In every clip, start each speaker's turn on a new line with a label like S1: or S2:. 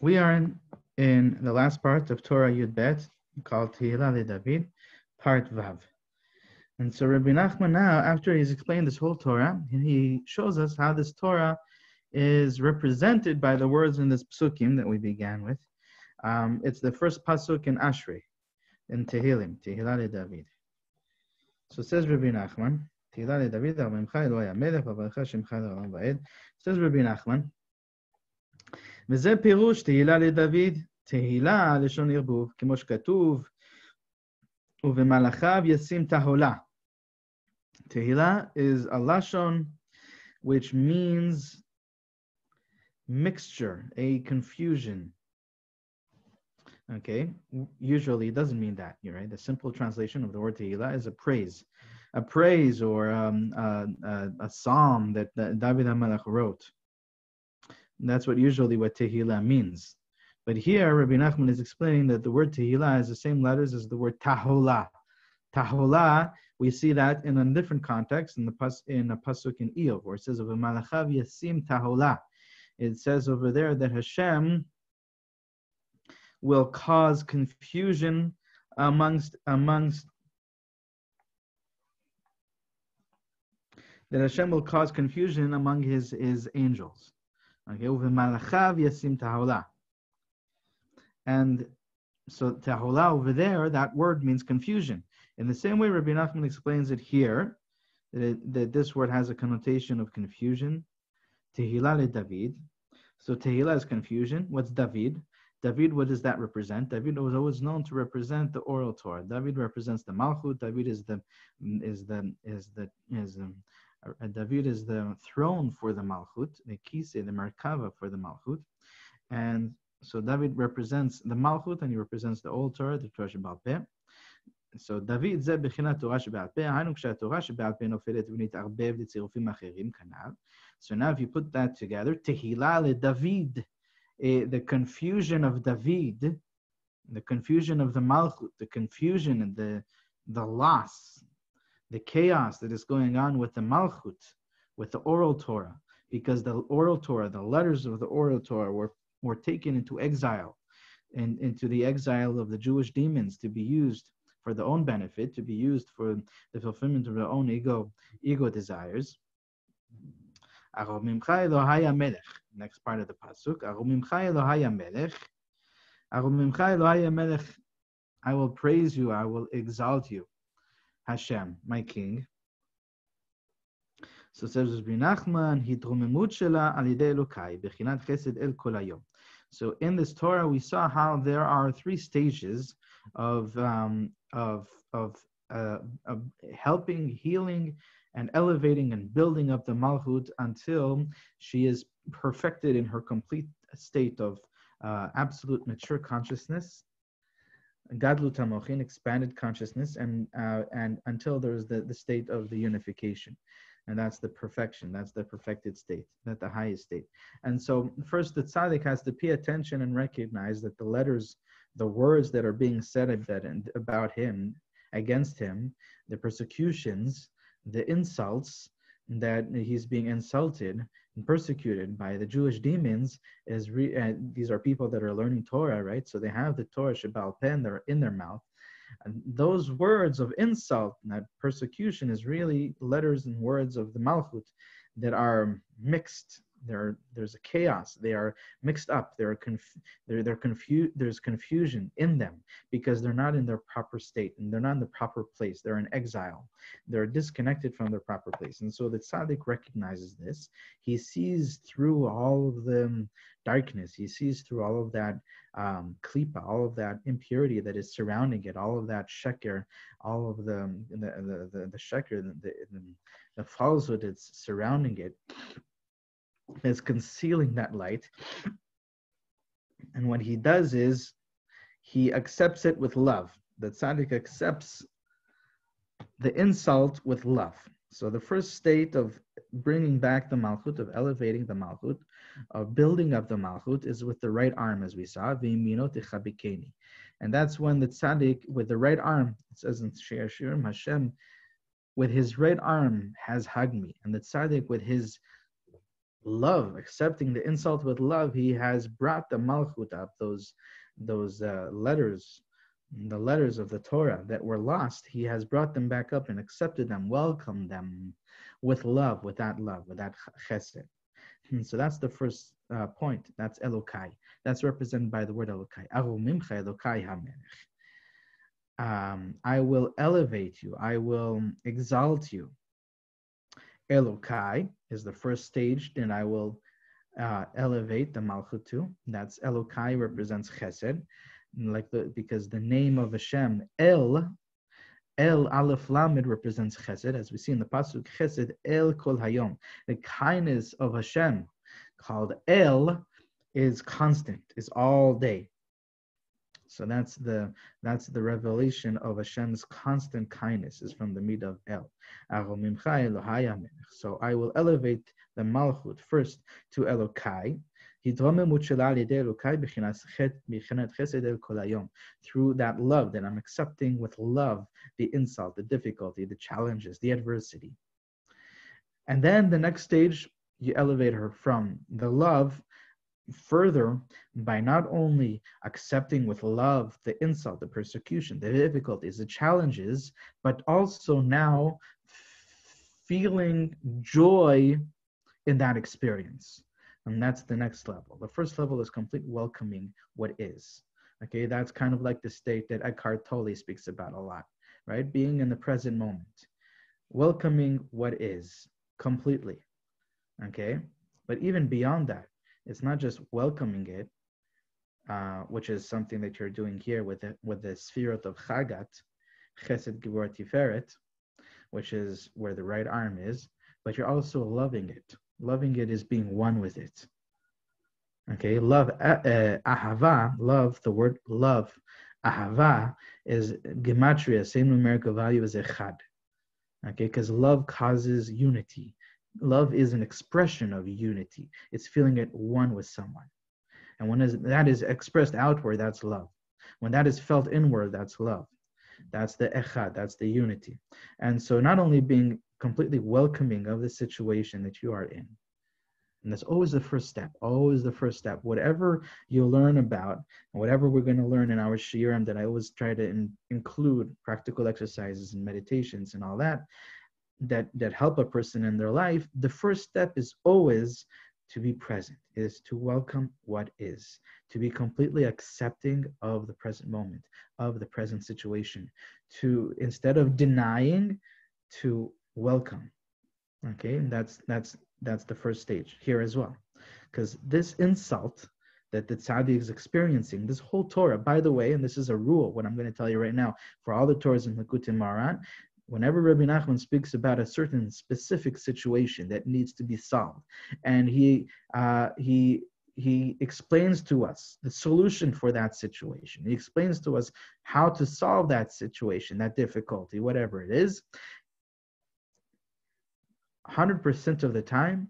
S1: We are in the last part of Torah Yud Bet, called Tehillah LeDavid, part Vav. And so Rabbi Nachman now, after he's explained this whole Torah, he shows us how this Torah is represented by the words in this psukim that we began with. It's the first pasuk in Ashrei, in Tehillim, Tehillah LeDavid. So says Rabbi Nachman, Tehillah LeDavid, Avimcha Eloi HaMelech, V'avarcha Shemcha L'olam Va'ed. Says Rabbi Nachman, וזה פירוש תהילה לדוד, תהילה לשון ערבוב, כמו שכתוב, ובמלאכיו ישים תהולה. Tehillah is a lashon which means mixture, a confusion. Okay, usually it doesn't mean that, right? The simple translation of the word Tehillah is a praise or a psalm that David HaMelech wrote. That's usually what Tehillah means. But here, Rabbi Nachman is explaining that the word Tehillah has the same letters as the word Taholah. Taholah, we see that in a different context in a pasuk in Iyov, where it says, "Of Malachav Yasim Taholah." It says over there that Hashem will cause confusion amongst that Hashem will cause confusion among his angels. Okay, Malachav Yasim Taholah. And so Taholah over there, that word means confusion. In the same way, Rabbi Nachman explains it here, that this word has a connotation of confusion. Tehillah LeDavid. So Tehillah is confusion. What's David? David, what does that represent? David was always known to represent the oral Torah. David represents the Malchut. David is the throne for the Malchut, the Kisei, the Merkava for the Malchut. And so David represents the Malchut, and he represents the old Torah, the Torah Sheba'al Peh. So David זה בחינת תורה שבעל פה, היינו כשהתורה שבעל פה נופלת ונתערבב לצירופים אחרים כנ"ל. So now if you put that together, Tehillah LeDavid, the confusion of David, the confusion of the Malchut, the confusion and the loss, the chaos that is going on with the Malchut, with the oral Torah, because the oral Torah, the letters of the oral Torah were taken into exile, and into the exile of the Jewish demons to be used for their own benefit, to be used for the fulfillment of their own ego desires. Next part of the pasuk. I will praise you, I will exalt you, Hashem, my King. So says Rabbi Nachman, התרוממות שלה על ידי אלוקי, בחינת חסד אל כל היום. So in this Torah, we saw how there are three stages of helping, healing, and elevating and building up the Malchut until she is perfected in her complete state of absolute mature consciousness, Gadlut HaMochin, expanded consciousness, and until there's the state of the unification. And that's the perfection, that's the perfected state, that's the highest state. And so first the tzaddik has to pay attention and recognize that the letters, the words that are being said about him, against him, the persecutions, the insults, that he's being insulted and persecuted by the Jewish demons, these are people that are learning Torah, right? So they have the Torah Sheba'al Peh, they're in their mouth. And those words of insult, that persecution, is really letters and words of the Malchut that are mixed. There's a chaos. They are mixed up. They're confused. There's confusion in them because they're not in their proper state and they're not in the proper place. They're in exile. They're disconnected from their proper place. And so the tzaddik recognizes this. He sees through all of the darkness. He sees through all of that klipa, all of that impurity that is surrounding it, all of that sheker, all of the sheker, the falsehood that's surrounding it, is concealing that light. And what he does is he accepts it with love. The tzaddik accepts the insult with love. So the first state of bringing back the Malchut, of elevating the Malchut, of building up the Malchut, is with the right arm, as we saw, V'yimino techabikeni. And that's when the tzaddik, with the right arm, it says in Shir Shirim, Hashem, with his right arm has hugged me. And the tzaddik, with his love, accepting the insult with love, he has brought the malchut up, those letters, the letters of the Torah that were lost. He has brought them back up and accepted them, welcomed them with love, with that chesed. And so that's the first point. That's Elokai. That's represented by the word Elokai. Ahu mimcha Elokai hamelech. I will elevate you. I will exalt you. Elokai is the first stage, and I will elevate the Malchut too. That's Elokai represents Chesed, because the name of Hashem, El Aleph Lamed represents Chesed, as we see in the pasuk Chesed El Kol Hayom. The kindness of Hashem, called El, is constant, is all day. So that's the revelation of Hashem's constant kindness, is from the midah of El. So I will elevate the Malchut first to Elokai, through that love that I'm accepting with love, the insult, the difficulty, the challenges, the adversity. And then the next stage, you elevate her from the love further by not only accepting with love the insult, the persecution, the difficulties, the challenges, but also now feeling joy in that experience. And that's the next level. The first level is complete welcoming what is. Okay, that's kind of like the state that Eckhart Tolle speaks about a lot, right? Being in the present moment, welcoming what is completely. Okay, but even beyond that, it's not just welcoming it, which is something that you're doing here with the sphere of Chagat, Chesed Gibor Tiferet, which is where the right arm is, but you're also loving it. Loving it is being one with it. Okay, love, ahava, love, the word love, ahava is gematria, same numerical value as echad. Okay, because love causes unity. Love is an expression of unity. It's feeling at one with someone. And when that is expressed outward, that's love. When that is felt inward, that's love. That's the echad, that's the unity. And so not only being completely welcoming of the situation that you are in, and that's always the first step, always the first step. Whatever you learn about, and whatever we're going to learn in our shiurim, that I always try to include practical exercises and meditations and all that help a person in their life, the first step is always to be present, is to welcome what is, to be completely accepting of the present moment, of the present situation, to, instead of denying, to welcome. Okay, and that's the first stage here as well. Because this insult that the tzaddik is experiencing, this whole Torah, by the way, and this is a rule, what I'm going to tell you right now, for all the Torahs in Likutei Moharan, whenever Rebbe Nachman speaks about a certain specific situation that needs to be solved, and he explains to us the solution for that situation, he explains to us how to solve that situation, that difficulty, whatever it is, 100% of the time,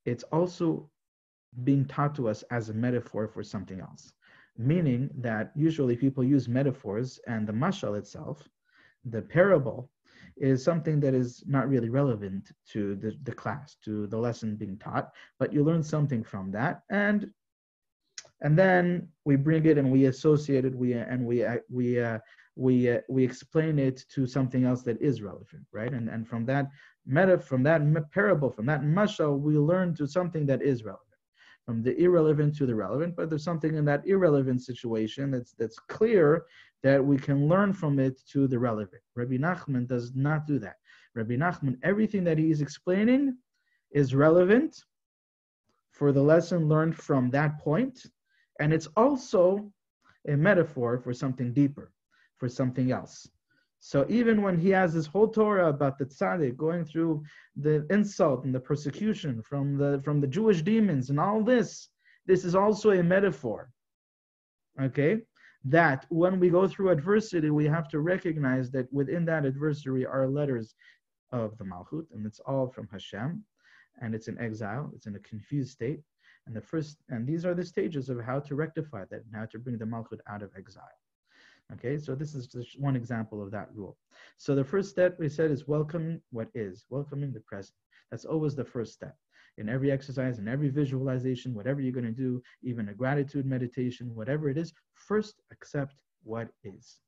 S1: it's also being taught to us as a metaphor for something else. Meaning that usually people use metaphors, and the mashal itself, the parable, is something that is not really relevant to the class, to the lesson being taught, but you learn something from that, and then we bring it and we associate it, we explain it to something else that is relevant, right? And from that parable, from that mashal, we learn to something that is relevant, from the irrelevant to the relevant. But there's something in that irrelevant situation that's clear that we can learn from it to the relevant. Rabbi Nachman does not do that. Rabbi Nachman, everything that he is explaining is relevant for the lesson learned from that point, and it's also a metaphor for something deeper, for something else. So even when he has this whole Torah about the tzaddik going through the insult and the persecution from the Jewish demons and all this is also a metaphor. Okay? That when we go through adversity, we have to recognize that within that adversity are letters of the Malchut, and it's all from Hashem, and it's in exile, it's in a confused state. And these are the stages of how to rectify that and how to bring the Malchut out of exile. Okay, so this is just one example of that rule. So the first step we said is welcoming what is, welcoming the present. That's always the first step. in every exercise, in every visualization, whatever you're going to do, even a gratitude meditation, whatever it is, first accept what is.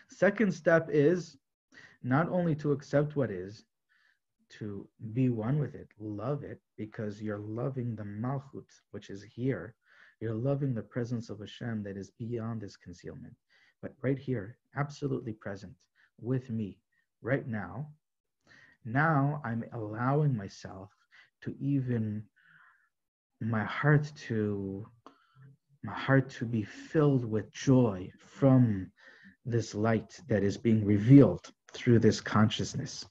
S1: Second step is not only to accept what is, to be one with it, love it, because you're loving the Malchut, which is here. You're loving the presence of Hashem that is beyond this concealment. But right here, absolutely present with me right now. Now I'm allowing myself to even my heart to be filled with joy from this light that is being revealed through this consciousness.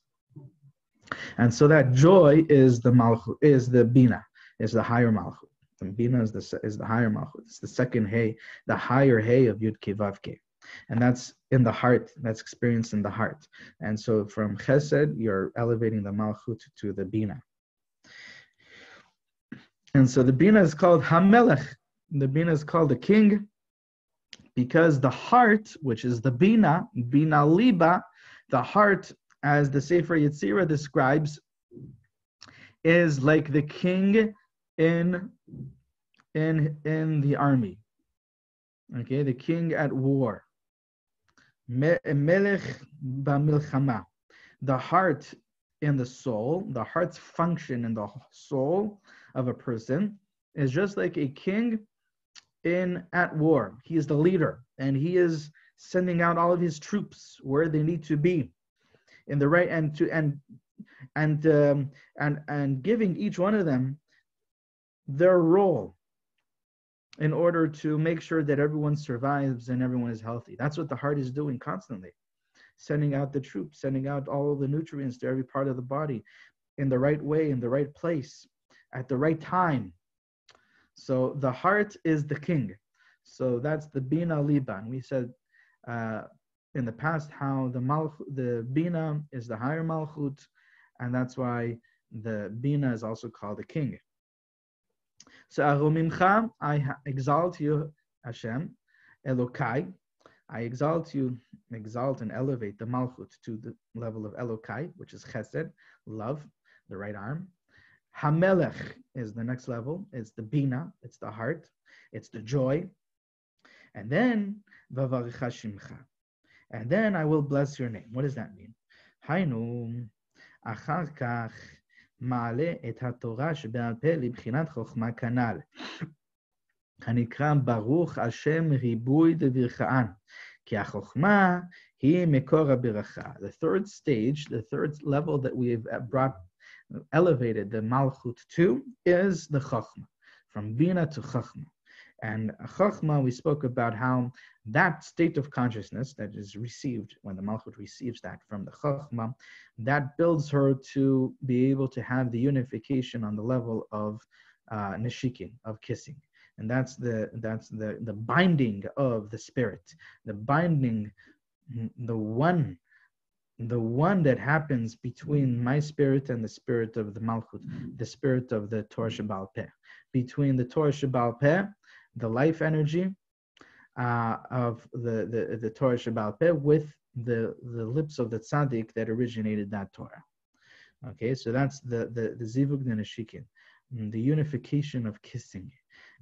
S1: And so that joy is the Malchut, is the Bina, is the higher Malchut. The Bina is the higher Malchut. It's the second Hey, the higher Hey of Yud Kei Vav Kei. And that's in the heart, that's experienced in the heart. And so from Chesed, you're elevating the Malchut to the Bina. And so the Bina is called Hamelech. The Bina is called the king, because the heart, which is the Bina, Bina Liba, the heart, as the Sefer Yetzirah describes, is like the king in the army. Okay, the king at war. Melech b'milchama. The heart in the soul, the heart's function in the soul of a person is just like a king at war. He is the leader, and he is sending out all of his troops where they need to be, in the right, and giving each one of them their role in order to make sure that everyone survives and everyone is healthy. That's what the heart is doing constantly, sending out the troops, sending out all of the nutrients to every part of the body in the right way, in the right place, at the right time. So the heart is the king. So that's the Bina Liba. And we said in the past how the Bina is the higher Malchut, and that's why the Bina is also called the king. So Aromimcha, I exalt you, Hashem, Elokai. I exalt you, exalt and elevate the Malchut to the level of Elokai, which is Chesed, love, the right arm. Hamelech is the next level. It's the Bina, it's the heart, it's the joy. And then Vavaricha Shimcha. And then I will bless your name. What does that mean? Hainu achar kach ma'ale et haTorah shebe'al peh libchinat chokhma kanal. Hanikram baruch Hashem ribui devircha'an. Ki hachokhma hi mekor habiracha. The third stage, the third level that we have elevated the Malchut to is the Chachma, from Bina to Chachma. And Chachma, we spoke about how that state of consciousness that is received, when the Malchut receives that from the Chachma, that builds her to be able to have the unification on the level of neshikin, of kissing. And that's the binding of the spirit, the binding, the one that happens between my spirit and the spirit of the Malchut, the spirit of the Torah Sheba'al Peh. Between the Torah Sheba'al Peh, the life energy of the Torah Sheba'al Peh, with the lips of the tzaddik that originated that Torah. Okay, so that's the zivug neshikin, the unification of kissing.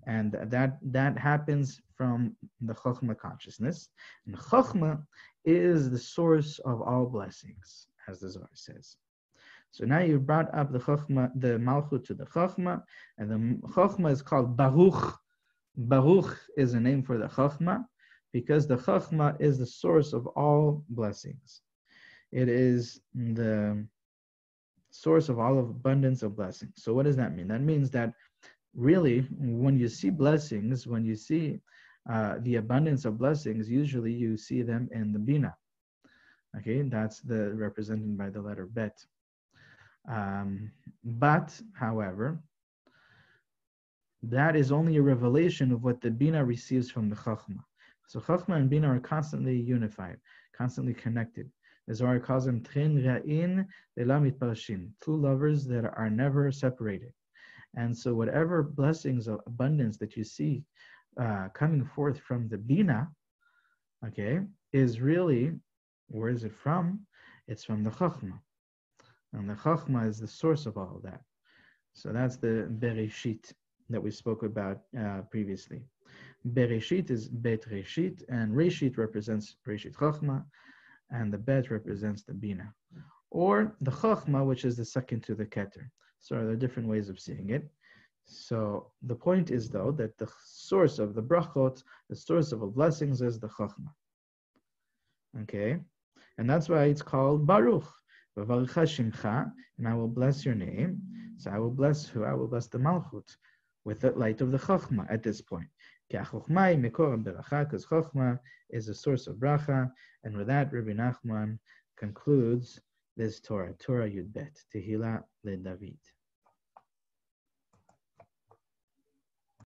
S1: And that happens from the Chachma consciousness. And Chachma is the source of all blessings, as the Zohar says. So now you've brought up the Chachma, the Malchut to the Chachma, and the Chachma is called Baruch. Baruch is a name for the Chachma, because the Chachma is the source of all blessings. It is the source of all of abundance of blessings. So what does that mean? That means that really, when you see blessings, when you see the abundance of blessings, usually you see them in the Bina. Okay, that's represented by the letter Bet. But, however, that is only a revelation of what the Bina receives from the Chachma. So Chachma and Bina are constantly unified, constantly connected. The Zohar calls them Tchen Ra'in Le'la Mitparshin, two lovers that are never separated. And so whatever blessings of abundance that you see coming forth from the Bina, okay, is really, where is it from? It's from the Chachma. And the Chachma is the source of all of that. So that's the Bereshit that we spoke about previously. Bereshit is Bet Reshit, and Reshit represents Reshit Chachma, and the Bet represents the Bina. Or the Chachma, which is the second to the Keter. So there are different ways of seeing it. So the point is, though, that the source of the brachot, the source of the blessings, is the Chachma. Okay? And that's why it's called Baruch. And I will bless your name. So I will bless who? I will bless the Malchut with the light of the Chachma at this point. Because Chachma is a source of bracha. And with that, Rebbe Nachman concludes this Torah, Torah Yud Bet, Tehillah le David.